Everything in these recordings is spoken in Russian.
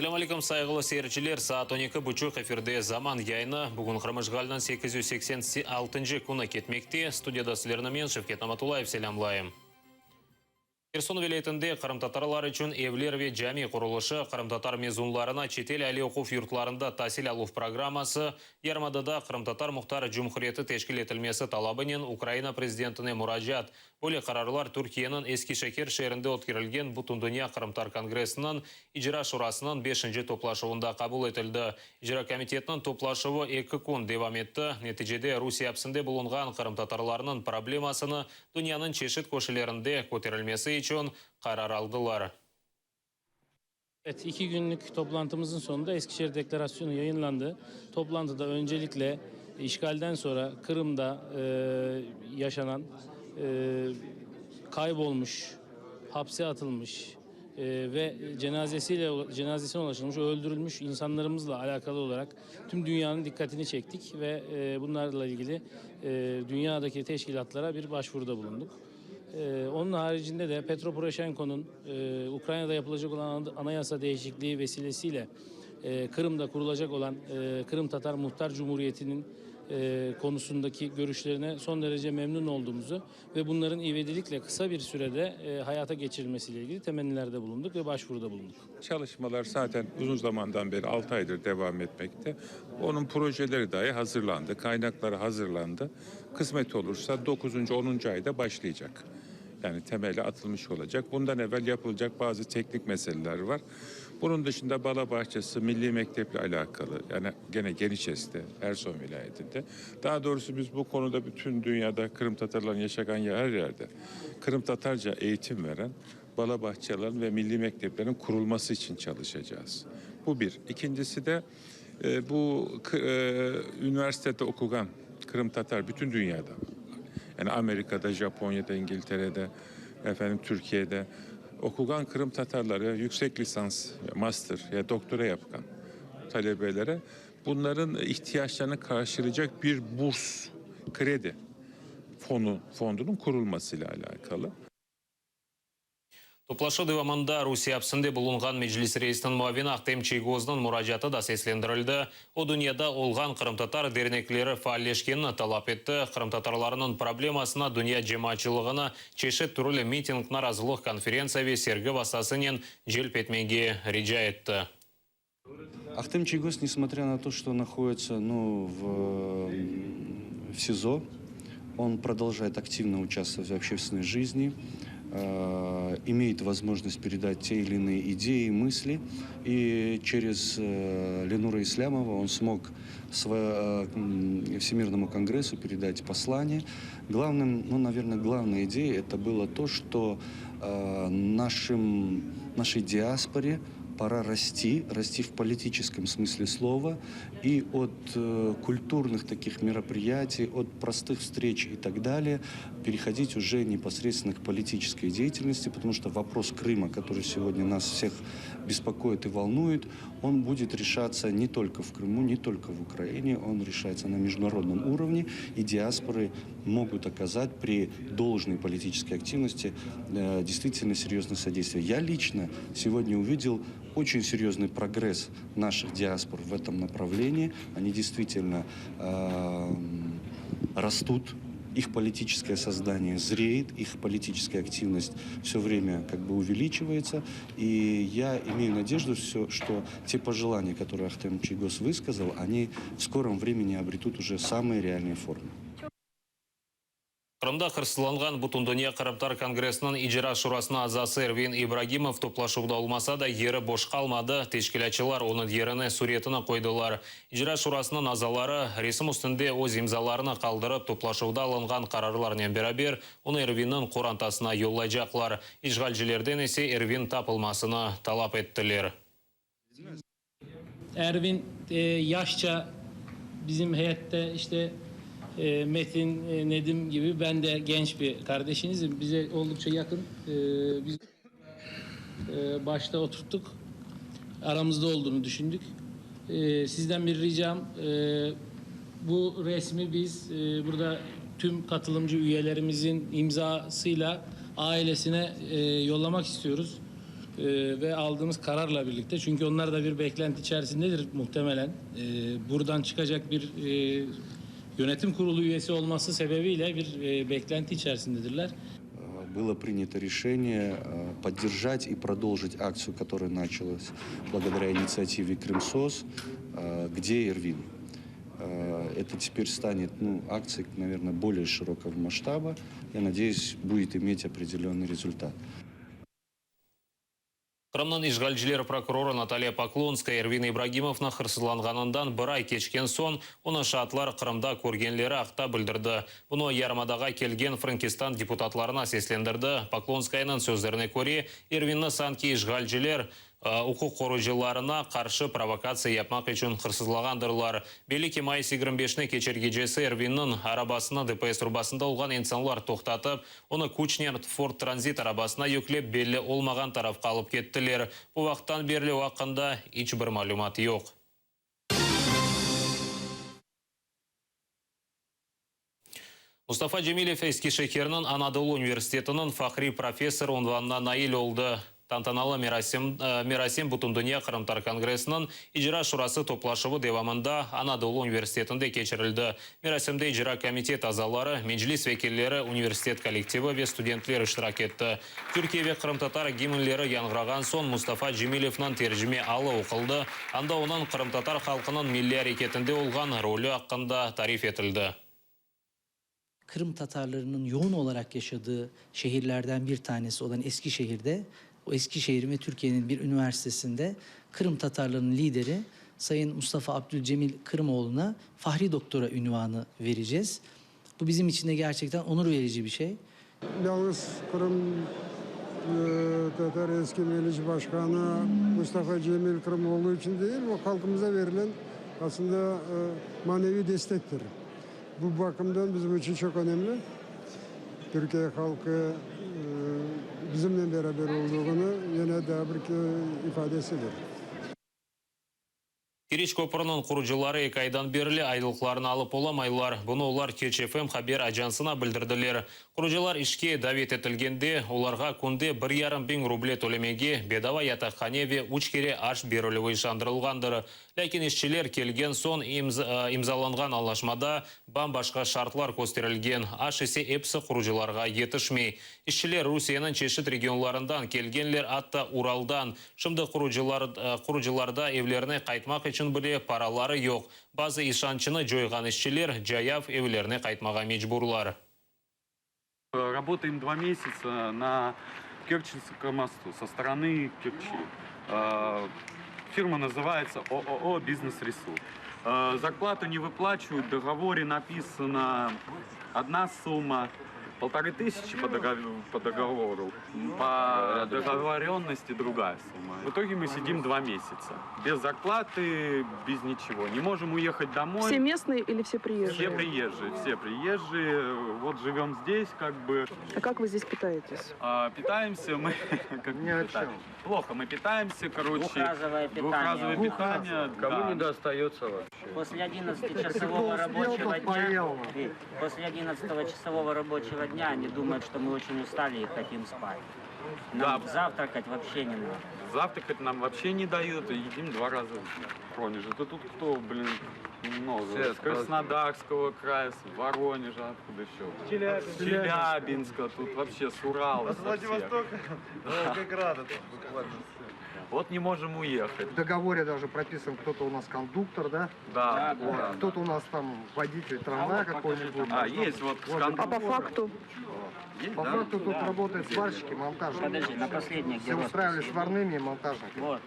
Assalamu alaikum saygılı seyirciler. Saat 12.30 efirde zaman yayını. Bugün Kırmışgal'dan 886. kuna ketmekte. Studiyada sizlerine men Şevket Amatulayev selamlayım. Херсон vilayetinde Kırım Tatarlar için evler ve cami kuruluşu Kırım Tatar mezunlarına çetel ali okuv yurtlarında tahsil aluf programması Yarmada'da Kırım Tatar Muhtar Cumhuriyeti teşkil etilmesi talabının Ukrayna prezidentine müracaat. Böyle kararlar Türkiye'nin Eskişehir şehrinde ötkürülgen Bütün Dünya Kırım Tatar Kongresi'nin İcra Şurası'nın 5. toplaşıvında kabul edildi. İcra Komitetinin toplaşıvı 2 gün devam etti. Neticede Rusya hapsinde bulungan Kırım Tatarlarının problemasını dünyanın çeşit koşullarında kötürülmesi için karar aldılar. Evet, 2 günlük toplantımızın sonunda Eskişehir Deklarasyonu yayınlandı. Toplantıda öncelikle işgalden sonra Kırım'da yaşanan kaybolmuş, hapse atılmış ve cenazesine ulaşılmış, öldürülmüş insanlarımızla alakalı olarak tüm dünyanın dikkatini çektik ve bunlarla ilgili dünyadaki teşkilatlara bir başvuruda bulunduk. Onun haricinde de Petro Poroshenko'nun Ukrayna'da yapılacak olan anayasa değişikliği vesilesiyle Kırım'da kurulacak olan Kırım Tatar Muhtar Cumhuriyeti'nin konusundaki görüşlerine son derece memnun olduğumuzu ve bunların ivedilikle kısa bir sürede hayata geçirilmesiyle ilgili temennilerde bulunduk ve başvuruda bulunduk. Çalışmalar zaten uzun zamandan beri 6 aydır devam etmekte. Onun projeleri dahi hazırlandı, kaynakları hazırlandı. Kısmet olursa 9. 10. ayda başlayacak. Yani temeli atılmış olacak. Bundan evvel yapılacak bazı teknik meseleler var. Bunun dışında Bala Bahçesi Milli Mektep'le alakalı, yani gene Geniçes'te, Erson vilayetinde. Daha doğrusu biz bu konuda bütün dünyada Kırım Tatarların yaşayan her yerde Kırım Tatarca eğitim veren Bala Bahçelerin ve Milli Mekteplerin kurulması için çalışacağız. Bu bir. İkincisi de üniversitede okuyan Kırım Tatar bütün dünyada, yani Amerika'da, Japonya'da, İngiltere'de, Türkiye'de okuyan Kırım Tatarları yüksek lisans, master ya doktora yapan talebelere bunların ihtiyaçlarını karşılayacak bir burs, kredi fondunun kurulmasıyla alakalı. Toplaşı devamında Rusya hapsinde bulungan meclis reisinin muavini Ahtem Çiygoz'un müracaatı da seslendirildi. O dünyada olgan Kırım Tatar dernekleri faalleşkenini talep etti. Kırım Tatarlarının problemasına dünya cemaatçılığına çeşit türlü miting, narazılık, konferensiya ve sergi vasasının celp etmege rica etti. Ахтем Чийгоз, несмотря на то, что находится в СИЗО, он продолжает активно участвовать в общественной жизни, имеет возможность передать те или иные идеи, мысли. И через Ленура Ислямова он смог Всемирному конгрессу передать послание. Главная идея это было то, что нашей диаспоре пора расти в политическом смысле слова, и от культурных таких мероприятий, от простых встреч и так далее, переходить уже непосредственно к политической деятельности, потому что вопрос Крыма, который сегодня нас всех беспокоит и волнует, он будет решаться не только в Крыму, не только в Украине, он решается на международном уровне, и диаспоры могут оказать при должной политической активности действительно серьезное содействие. Я лично сегодня увидел очень серьезный прогресс наших диаспор в этом направлении. Они действительно растут, их политическое создание зреет, их политическая активность все время увеличивается. И я имею надежду, что те пожелания, которые Ахтем Чийгоз высказал, они в скором времени обретут уже самые реальные формы. Kırım'da hırsızlangan Bütün Dünya Kırım Tatar Kongresi'nin İcra Şurası'na azası Ervin İbragimov toplaşıvda olmasa da yeri boş kalmadı. Teşkilatçılar onun yerine suretini koydular. İcra Şurası'nın azaları resim üstünde o imzalarını kaldırıp toplaşıvda alıngan kararlarla beraber onu Ervin'in Kurantasına yollayacaklar. İşgalcilerden ise Ervin tapılmasını talep ettiler. Ervin yaşça bizim heyette Metin, Nedim gibi ben de genç bir kardeşinizim. Bize oldukça yakın. Biz başta oturttuk. Aramızda olduğunu düşündük. Sizden bir ricam, bu resmi biz burada tüm katılımcı üyelerimizin imzasıyla ailesine yollamak istiyoruz. ve aldığımız kararla birlikte, çünkü onlar da bir beklenti içerisindedir muhtemelen. Buradan çıkacak bir yönetim kurulu üyesi olması sebebiyle bir beklenti içerisindedirler. Было принято решение поддержать и продолжить акцию, которая началась благодаря инициативе «Крымсос», «Где Ирвин?». Это теперь станет акцией, наверное, более широкого масштаба. Я надеюсь, будет иметь определенный результат. Қырымның ишгалчилер прокуроры Наталья Поклонская Эрвин Ибрагимовна қырсызланғанындан бір ай кечкен сон, оны шатлар Қырымда көргенлері ақта білдірді. Бұны ярмадаға келген Франкистан депутатларына сеслендірді. Поклонскаяның сөздеріне көре, Эрвинні санки ишгалчилер құқық қорғаушыларына қаршы провокация yapmak үшін қырсызлағандырлар. Беліки май 25-не кечергежесі Эрвиннің арабасына ДПС рубасында олған инсанлар тоқтатып, оны Кучнер Форд Транзит арабасына yüklеп белі олмаған тарaf қалып кеттілер. Бұл вақтан берлі уақында hiç bir малюмат yok. Mustafa Cemilев Eskişehir'nin Anadolu Üniversiteti'nin Fahri Profesör unvanına nail oldu. Tantanалы Мерасим Butun Dünya Kırımtar Kongresi'nin icra şurası toplaşığı devamında Anadolu Üniversiteti'nde geçirildi. Merasimde icra komitet azaları, meclis vekilleri, üniversitet kolektivi ve studentler iştirak etti. Türkiye ve Kırım Tatar gimnleri yanğırağan son Mustafa Cemilev'nin tercüme alı okıldı. Anda onun Kırım Tatar halkının milli hareketinde olgan rolü hakkında tarif edildi. Kırım Tatarlarının yoğun olarak yaşadığı şehirlerden bir tanesi olan Eskişehir'de, o Eskişehir ve Türkiye'nin bir üniversitesinde Kırım Tatarlarının lideri Sayın Mustafa Abdülcemil Kırımoğlu'na Fahri Doktora unvanı vereceğiz. Bu bizim için de gerçekten onur verici bir şey. Yalnız Kırım Tatar eski meclis başkanı Mustafa Cemil Kırımoğlu için değil, o halkımıza verilen aslında manevi destektir. Bu bakımdan bizim için çok önemli. Türkiye halkı bizimle beraber olduğunu yine daha bir ifadesidir. Кирич көпірінің құрыжылары 2 айдан берілі айдылықларын алып оламайлар. Бұны олар КЧФМ хабер ажансына білдірділер. Құрыжылар ішке давет етілгенде, оларға күнде 1,5 bin рубле төлемеге бедава ятақхане ве учкере аш берілуі шандырылғандыр. Ләкин ішчілер келген сон имзаланған алашмада бамбашқа шартлар көстерілген. Аш есе епсі құрыжыларға етішмей. Ішчілер Русияның чешет регионларындан келгенлер атта Уралдан. Шымды құрыжыларда евлеріне қайтмақ үшін біле паралары yok. Bazı işançını жойған işçiler жаяв evlerine қайтмаға мечбурлар. Работаем 2 месяца на Керченском мосту со стороны Керчи. Фирма называется ООО «Бизнес-ресурс». Зарплату не выплачивают, в договоре написана одна сумма, 1500 по договору, по договоренности другая сумма. В итоге мы сидим 2 месяца. Без зарплаты, без ничего. Не можем уехать домой. Все местные или все приезжие? Все приезжие. Вот живем здесь, как бы. А как вы здесь питаетесь? Питаемся мы как плохо. Мы питаемся, короче. Двухразовое питание. Кому не достается вообще? После 11-часового рабочего дня, после 11-часового рабочего дня они думают, что мы очень устали и хотим спать. Нам завтракать вообще не надо. Завтракать нам вообще не дают, и едим 2 раза в Воронеже. Да тут кто, блин, много. С Краснодарского края, с Воронежа, откуда еще? С Челябинска, тут вообще с Урала. С Владивостока, Волгограда тут буквально. Вот не можем уехать. В договоре даже прописан, кто-то у нас кондуктор, да? Да. Кто-то у нас там водитель трамвая какой-нибудь. Есть вот А по факту? По факту тут работают сварщики, монтажники. Подожди, на последних Все устраивали сварными и монтажниками. Вот.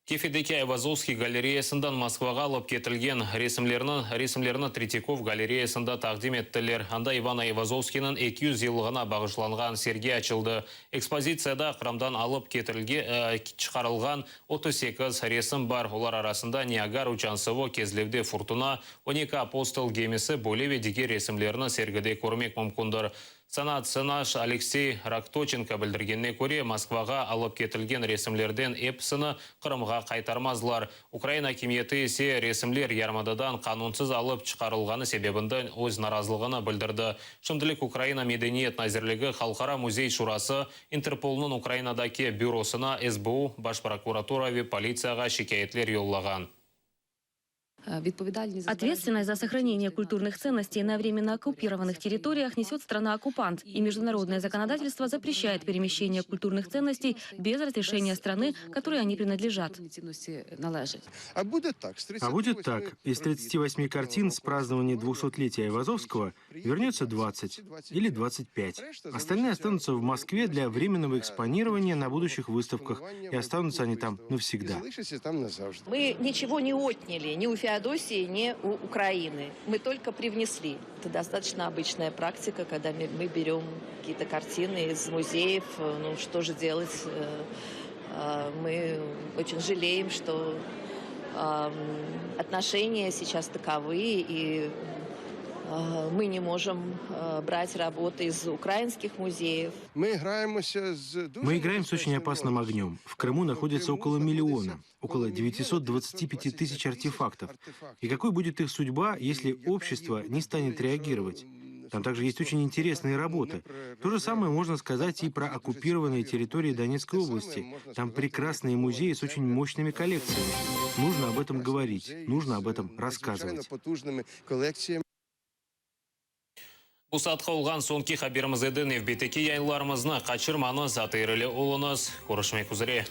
Кефедеке Айвазовский галереясындан Москваға алып кетілген ресімлерін Третьяков галереясында тақдим еттілер. Анда Иван Айвазовскийның 200 жылығына бағышланған серге açıldı. Экспозицияда Қырамдан алып шығарылған 38 ресім бар. Олар арасында Ниагар Учансово, Кезлевде Фуртуна, 12 апостол гемесі Болеве деге ресімлерін сергіде көрмек мүмкіндір. Санат наш Алексей Ракточенко білдіргенне көре Москваға алып кетілген ресімлерден эпсіні Қырымға қайтармазлар. Украина кеметі есе ресімлер ярмададан қанунсыз алып чықарылғаны себебінде өз наразылығына білдірді. Шымдылық Украина Медениет Назирлігі Халқара музей шурасы Интерполның Украинадаки бюросына СБУ, Баш прокуратура ве полицияға шикаетлер йоллаған. Ответственность за сохранение культурных ценностей на временно оккупированных территориях несет страна-оккупант, и международное законодательство запрещает перемещение культурных ценностей без разрешения страны, которой они принадлежат. А будет так. Из 38 картин с празднования 200-летия Айвазовского вернется 20 или 25. Остальные останутся в Москве для временного экспонирования на будущих выставках, и останутся они там навсегда. Мы ничего не отняли ни у Феодосии, ни у Украины. Мы только привнесли. Это достаточно обычная практика, когда мы берем какие-то картины из музеев. Ну, что же делать? Мы очень жалеем, что отношения сейчас таковы, и мы не можем брать работы из украинских музеев. Мы играем с очень опасным огнем. В Крыму находится около миллиона, около 925 тысяч артефактов. И какой будет их судьба, если общество не станет реагировать? Там также есть очень интересные работы. То же самое можно сказать и про оккупированные территории Донецкой области. Там прекрасные музеи с очень мощными коллекциями. Нужно об этом говорить, нужно об этом рассказывать. Бұл сатқа олған сонки хаберіміз еді невбетеке яйларымызны қачырманы затырылы олыңыз. Көрішмек үзіре.